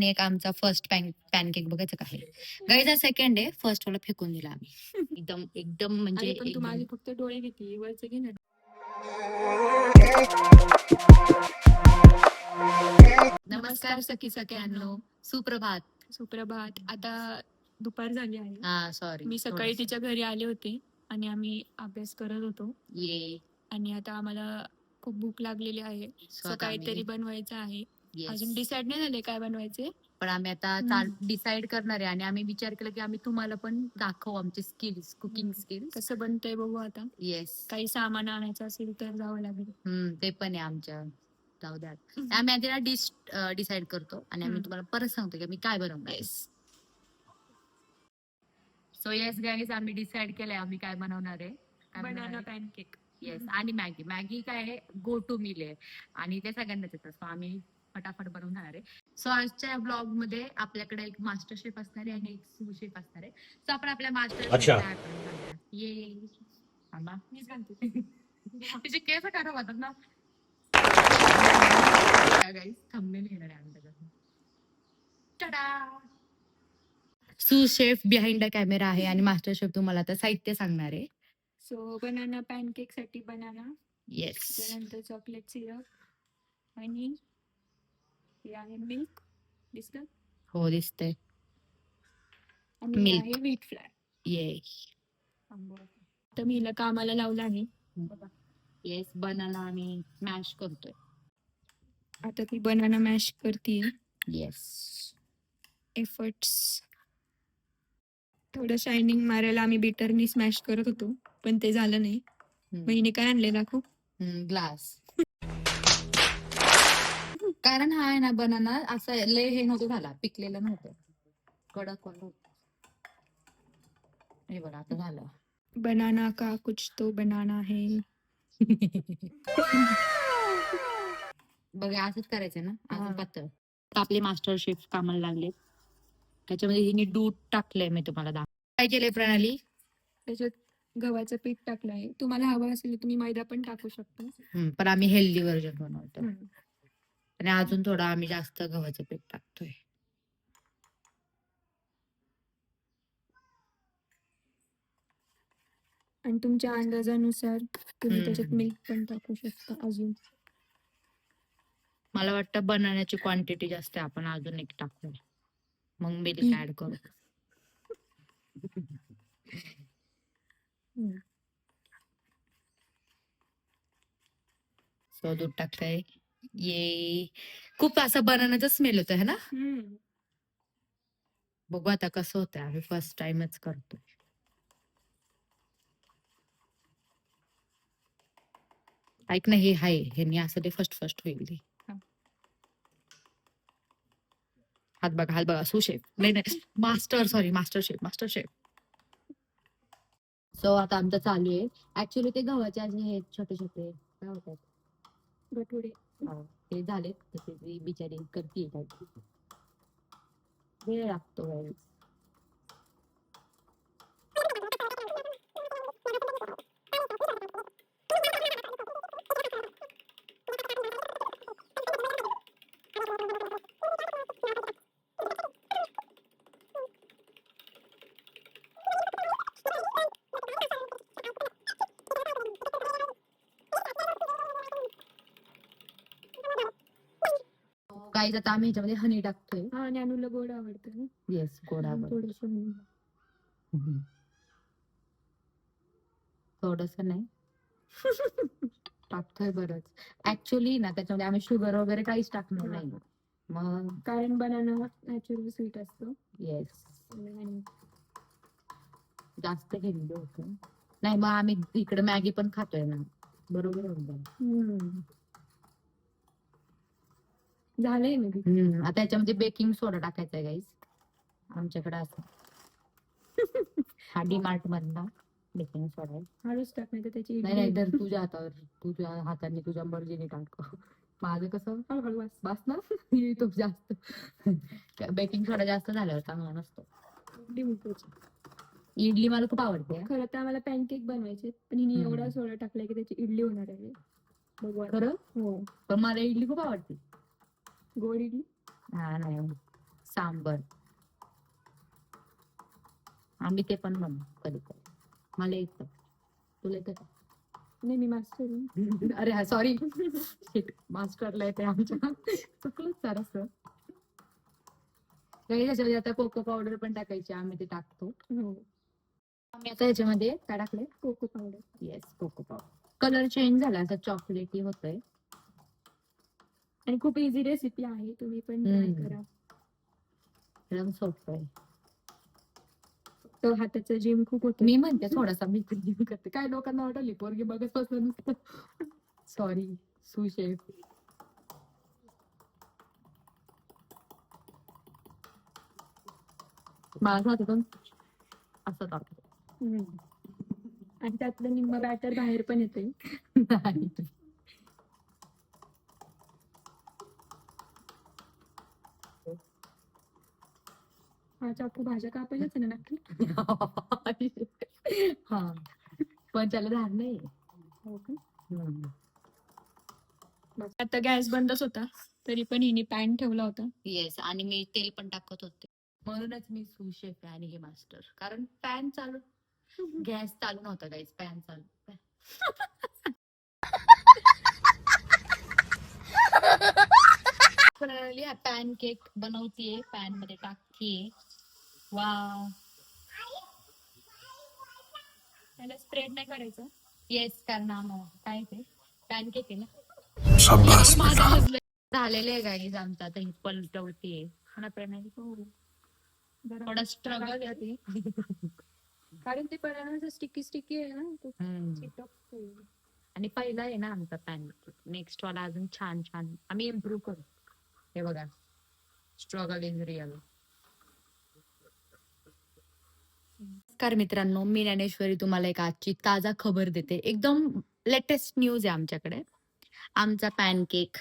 आणि एक आमचा फर्स्ट पॅनकेक बघायचं का आहे गाईचा सेकंड आहे, फर्स्ट वाला फेकून दिला आम्ही. एकदम एकदम म्हणजे पण तू माझे फक्त डोळे घेतली, वरचे घे ना. नमस्कार सखी सख्यांनो, सुप्रभात. सुप्रभात. आता दुपार झाली आहे. हा सॉरी, मी सकाळी तिच्या घरी आले होते आणि आम्ही अभ्यास करत होतो. ये आणि आता आम्हाला खूप भूक लागलेली आहे. So आता काहीतरी आम्ही- बनवायचं आहे. Yes. अजून डिसाईड नाही झाले काय बनवायचे. पण आम्ही आता डिसाइड करणार आहे आणि आम्ही विचार केला की आम्ही तुम्हाला पण दाखवू आमचे स्किल्स, कुकिंग स्किल्स. कसं बनतंय बघू आता. येस, काही सामान आणायचं असेल तर जावं लागेल. ते पण आहे आमच्या. जाऊ द्या, आम्ही आधी डिश डिसाइड करतो आणि आम्ही तुम्हाला परत सांगतो की आम्ही काय बनवणार. सो येस गाईज, आम्ही डिसाइड केलंय आम्ही काय बनवणार आहे. Banana pancake. येस, आणि मॅगी. मॅगी काय आहे, गो टू मील आहे आणि ते सगळ्यांनाच येतं. सो आम्ही फटाफट बनवणार आहे. सो आजच्या ब्लॉग मध्ये आपल्याकडे एक मास्टर शेफ असणार आहे आणि एक सू शेफ असणार आहे. सो आपण आपल्या मास्टर ये मीच घालते. तिचे केस खराब होतात ना गाईज, थंबनेल घेणार आहे आम्ही त्याच्यात. टाडा! Sous chef behind the camera आहे आणि मास्टर शेफ तुम्हाला आता साहित्य सांगणार आहे. सो बनाना पॅनकेक साठी बनाना, येस, त्यानंतर चॉकलेट सिरप आणि हे आहे मिल्क, दिसतं? हो दिसतंय. आणि हे Milk. आहे व्हीट फ्लाय. ये तर मी हिला कामाला लावलं आहे. येस, बनाना आम्ही मॅश करतोय. आता ती बनाना मॅश करते. Yes, efforts. थोडं शायनिंग मारायला आम्ही बीटरनी स्मॅश करत होतो, पण ते झालं नाही. महिने काय आणले दाखव. ग्लास. कारण हा आहे ना बनाना असं लय हे नव्हतं झाला, पिकलेलं नव्हतं, कडक नव्हतं. हे बघा आता झालं. बनाना का कुछ तो बनाना है. बघा असंच करायचं ना, असं पातळ. आपले मास्टर शेफ कामाला लागले. त्याच्यामध्ये हिने दूध टाकलंय, मी तुम्हाला काय केलंय प्रणाली. त्याच्यात गव्हाचं पीठ टाकलं आहे. तुम्हाला हवं असेल तुम्ही मैदा पण टाकू शकता. पण आम्ही हेल्दी व्हर्जन बनवतो आणि अजून थोडं आम्ही जास्त गव्हाचं पीठ टाकतोय. आणि तुमच्या अंदाजानुसार तुम्ही त्याच्यात मिल्क पण टाकू शकता अजून. मला वाटतं बनाण्याची क्वांटिटी जास्त आहे, आपण अजून एक टाकूया, मग मिल्क ऍड करू. सो दूध टाकताय. ये खूप असं बनानाचा स्मेल होतं है ना. बघू आता कसं होतं, आम्ही फर्स्ट टाइमच करतो. ऐक ना, हे हाय हे असं ते फर्स्ट होईल. हात बघा सू शेफ, नाही मास्टर शेफ. सो आता आमचं चालू आहे. ऍक्च्युली ते गव्हाचे हे छोटे छोटे काय होतात भटुडे, ते झाले. ती बिचारी करते, वेळ लागतो. गाईज आता आम्ही ह्याच्यामध्ये हनी टाकतोय. आणि अनुला गोड आवडतं. येस, गोड आवडतं. थोडस नाही टाकतोय बरंच. ऍक्च्युली ना त्याच्यामध्ये आम्ही शुगर वगैरे काहीच टाकणार नाही, मग कारण बनाना नॅचरल स्वीट असतो. येस, जास्त घेतलं होतं नाही. मग आम्ही इकडे मॅगी पण खातोय ना, बरोबर झालंय. आता याच्यामध्ये बेकिंग सोडा टाकायचा आहे गाईस, आमच्याकडे असं. हा डीमार्ट मधला बेकिंग सोडा आहे. हळूच टाकायचं त्याची. नाही तर तुझ्या हातावर, तुझ्या हाताने तुझ्या मर्जीने टाक. माझं कसं हळूहळू बस ना. तू जास्त बेकिंग सोडा जास्त झाल्यावर चांगला नसतो. इडली मला खूप आवडते. खरं तर आम्हाला पॅनकेक बनवायचे, पण हिने एवढा सोडा टाकलाय की त्याची इडली होणार आहे. खरं हो, पण मला इडली खूप आवडते, गोड इडली. हा नाही सांबर. आम्ही ते पण बनवू कधी कधी. मला येतं. तुला येतं का? नाही मी मास्टर अरे हा सॉरी. मास्टरला येते आमच्या. चुकलंच जरास. काही ह्याच्यामध्ये आता कोको पावडर पण टाकायची, आम्ही ते टाकतो. हो आम्ही आता ह्याच्यामध्ये काय टाकलंय? Cocoa powder. Yes, cocoa powder. Colour change झाला, असं चॉकलेटी होतंय. आणि खूप इझी रेसिपी आहे, तुम्ही पण ट्राय करा. एकदम सोपं आहे. तर हाताचं जिम खूप होतं. मी म्हणते थोडासा मी पण करते. काय लोकांना वाटली पोरगी बघत बसलं नुसतं. Sorry sous chef. माझं हातातून असं टाकतो. आणि त्यातलं निम्म बॅटर बाहेर पण येते. नाही. हा चाकू भाज्या कापायच्याच ना नक्की. हा पण त्याला धार नाही. हो का? आता गॅस बंदच होता, तरी पण हिने पॅन ठेवला होता. येस, आणि मी तेल पण टाकत होते. म्हणूनच मी सुशेफ आहे आणि हे मास्टर. कारण पॅन चालू, गॅस चालू नव्हता गाईस, पॅन चालू. पॅन केक बनवतीये, पॅन मध्ये टाकतीये. वाव. त्याला स्प्रेड नाही करायचं. येस, कारण काय ते पॅन केक आहे ना. शाबाश माझं बेटा. हसलं. झालेले आहे गाईज आमचं, आता ही पलटवतीये. थोडा स्ट्रगल आहे ती. कारण ते पहिल्यांदा स्टिकी स्टिकी आहे ना, तो चिटकतो. आणि पहिला आहे ना आमचा पॅन केक. नेक्स्ट वाला अजून छान छान आम्ही इम्प्रूव्ह करू. हे बघा, स्ट्रगल इज रिअल. नमस्कार मित्रांनो, मी ज्ञानेश्वरी तुम्हाला एक आजची ताजा खबर देते. एकदम लेटेस्ट न्यूज आहे आमच्याकडे. आमचा पॅनकेक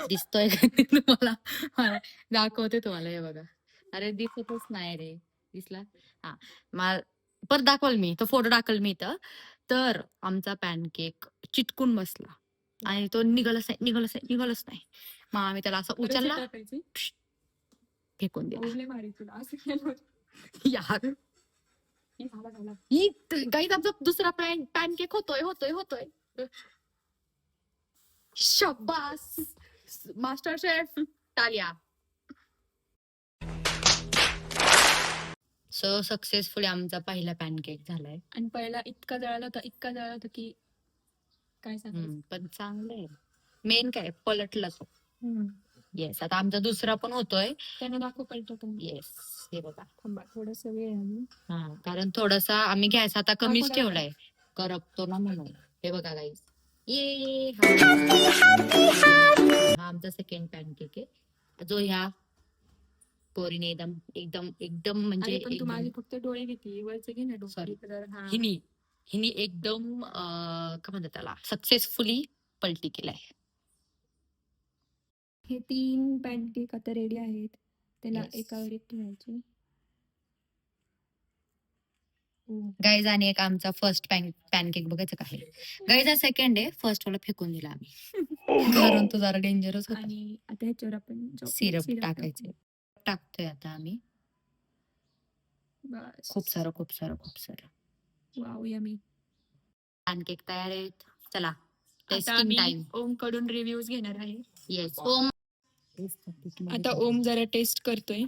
दिसतोय का तुम्हाला? हा, दाखवते तुम्हाला. हे बघा. अरे दिसतच नाही रे. दिसला? हा, परत दाखवल मी तो फोटो, टाकल मी इथं. तर आमचा पॅनकेक चिटकून बसला आणि तो निघालच नाही. मग आम्ही त्याला असं उचलला, फेकून दिला. यार काही आमचा दुसरा पॅनकेक होतोय. शाबास master chef, Talia. So successfully आमचा पहिला पॅनकेक झालाय. आणि पहिला इतका जळाला होता की काय सांगायचं. पण चांगलंय. मेन काय पलटला तो. येस, आता आमचा दुसरा पण होतोय. त्याने दाखव पलटतो. येस, हे बघा. थांबा थोडस वेळ आहे. हा, कारण थोडासा आम्ही गॅस आता कमीच दाखव. ठेवलाय, करपतो ना म्हणून. हे बघा गाईस, ये हा आमचा सेकंड पॅनकेक आहे, जो ह्या पोरीने एकदम एकदम एकदम म्हणजे पण तू माझे फक्त डोळे घेते, वरच घे ना डोळे. हिनी एकदम काय म्हणतात त्याला, सक्सेसफुली पलटी केलाय. हे 3 पॅनकेक आता रेडी आहेत. त्याला Yes. एकावर एक ठेवायचे. गाईज, आणि एक आमचा फर्स्ट पॅनकेक बघायचं का आहे गाईज. हा सेकंड आहे, फर्स्ट वाला फेकून दिला आम्ही. कारण तो जरा डेंजरस होता. आणि आता ह्याच्यावर आपण सिरप टाकायचे. टाकतोय आता आम्ही. बस. खूप सारं. Wow, yummy. पॅनकेक तयार आहेत. चला आता टेस्टिंग आम्ही टाइम. ओम कडून रिव्ह्यूज घेणार आहे. येस, ओम. आता ओम जरा टेस्ट करतोय.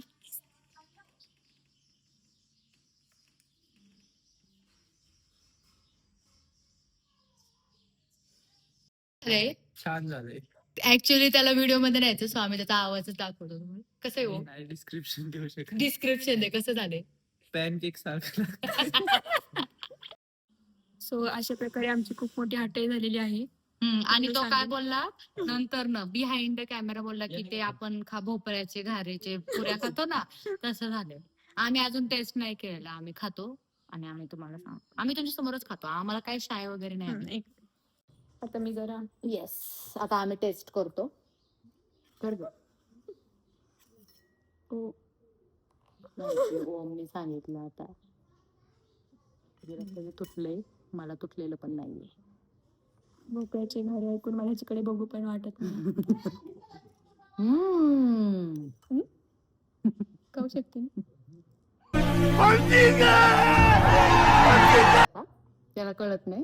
छान झाले. ऍक्च्युली त्याला व्हिडिओ मध्ये न्यायचं, सो आम्ही त्याचा आवाजच दाखवतो. कसं आहे ओम? डिस्क्रिप्शन देऊ शकत. डिस्क्रिप्शन दे, कसं झाले. पॅनकेक सारखं. सो अशा प्रकारे आमची खूप मोठी हटाई झालेली आहे. आणि तो काय बोलला नंतर ना, बिहाइंड द कॅमेरा बोलला की ते आपण भोपळ्याचे घारेचे पुऱ्या खातो ना, तसं झालं. आम्ही अजून टेस्ट नाही केलेला, आम्ही खातो आणि आम्ही तुम्हाला सांगतो. आम्ही तुमच्या समोरच खातो, आम्हाला काही शाय वगैरे नाही. आता मी जरा येस, आता आम्ही टेस्ट करतो. ओमने सांगितलं आता तुटले, मला तुटलेलं पण नाहीये. भोपळ्याचे घारे ऐकून मला ह्याच्याकडे बघू पण वाटत नाही. खाऊ शकते ना. त्याला कळत नाही.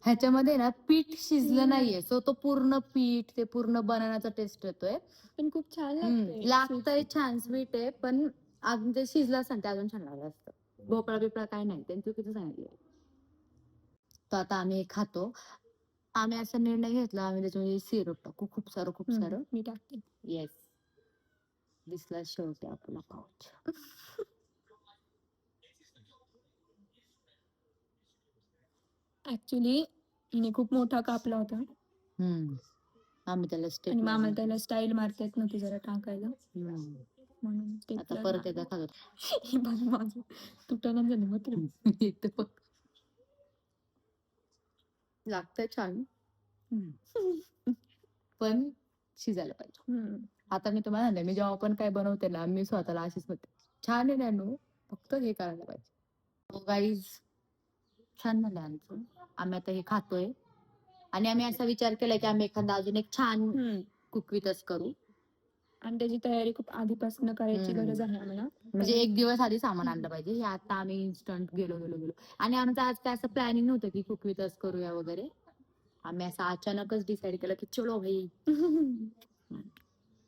ह्याच्यामध्ये ना पीठ शिजलं नाहीये, सो तो पूर्ण पीठ ते पूर्ण बनानाचा टेस्ट येतोय. पण खूप छान लागतंय छान स्वीट आहे, पण अजून ते शिजलं असतं ना, ते अजून छान लागलं असतं. भोपळा बिपळा काय नाही, त्यांनी चुकीचं सांगितलं. तर आता आम्ही हे खातो. आम्ही असा निर्णय घेतला, आम्ही त्याच्यामध्ये सिरप टाकू खूप सारं. मी टाकते. येस, दिसला शेवटी आपला पाऊच. ऍक्च्युली हिने खूप मोठा कापला होता आम्ही त्याला आणि स्टेप मामा त्याला स्टाईल मारता येत नव्हती जरा टाकायला, म्हणून आता परत एकदा खातो. हे बघ माझं तुटणं झालं मात्र. इथे बघ. लागतंय छान पण शिजायला पाहिजे. आता मी तुम्हाला म्हणले, मी जेव्हा पण काय बनवते ना, मी स्वतःला अशीच म्हणते, छान आहे नॅनू, फक्त हे करायला पाहिजे. गाईज छान झालं आमचं. आम्ही आता हे खातोय आणि आम्ही असा विचार केलाय की आम्ही एखादा अजून एक छान कुक विथच करू. आणि त्याची तयारी खूप आधीपासून करायची गरज आहे आम्हाला. म्हणजे एक दिवस आधी सामान आणलं पाहिजे. हे आता आम्ही इन्स्टंट गेलो आणि आमचं आज काय असं प्लॅनिंग नव्हतं की कुक विथच करूया वगैरे. आम्ही असं अचानकच डिसाईड केलं की चलो भाई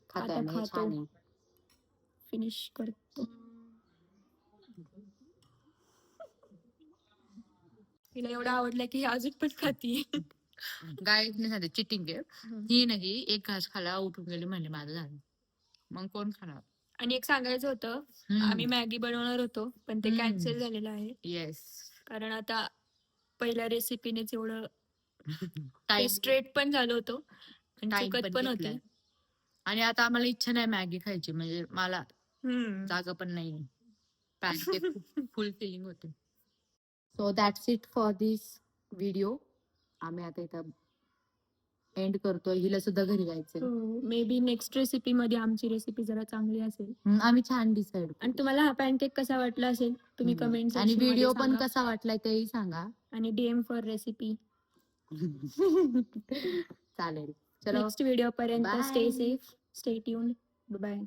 खातोय आम्ही, हे छान आहे. फिनिश करतो. तिला एवढं आवडलं की अजून पण खाती. गाईज नाही सांगते, चिटिंग आहे ही. नाही एक घास खाला उठून गेली, म्हणजे माझं झालं. मग कोण खाणार? आणि एक सांगायचं होतं, आम्ही मॅगी बनवणार होतो पण ते कॅन्सल झालेलं आहे. येस, कारण आता पहिल्या रेसिपीनेच एवढं टाइम स्ट्रेट पण झालं होतं आणि टाइम चुकत पण होती. आणि आता आम्हाला इच्छा नाही मॅगी खायची, म्हणजे मला जागा पण नाही. पॅनकेक फुल फिलिंग होते. So that's it for this video. आम्ही आता इथं एंड करतोय. हिला सुद्धा घरी जायचंय. मे बी नेक्स्ट रेसिपी मध्ये आमची रेसिपी जरा चांगली असेल. आम्ही छान डिसाईड. आणि तुम्हाला हा पॅनकेक कसा वाटला असेल तुम्ही कमेंट आणि व्हिडिओ पण कसा वाटलाय तेही सांगा. आणि DM फॉर रेसिपी. चालेल, चलो नेक्स्ट व्हिडिओ पर्यंत Bye. Stay safe, stay tuned, bye.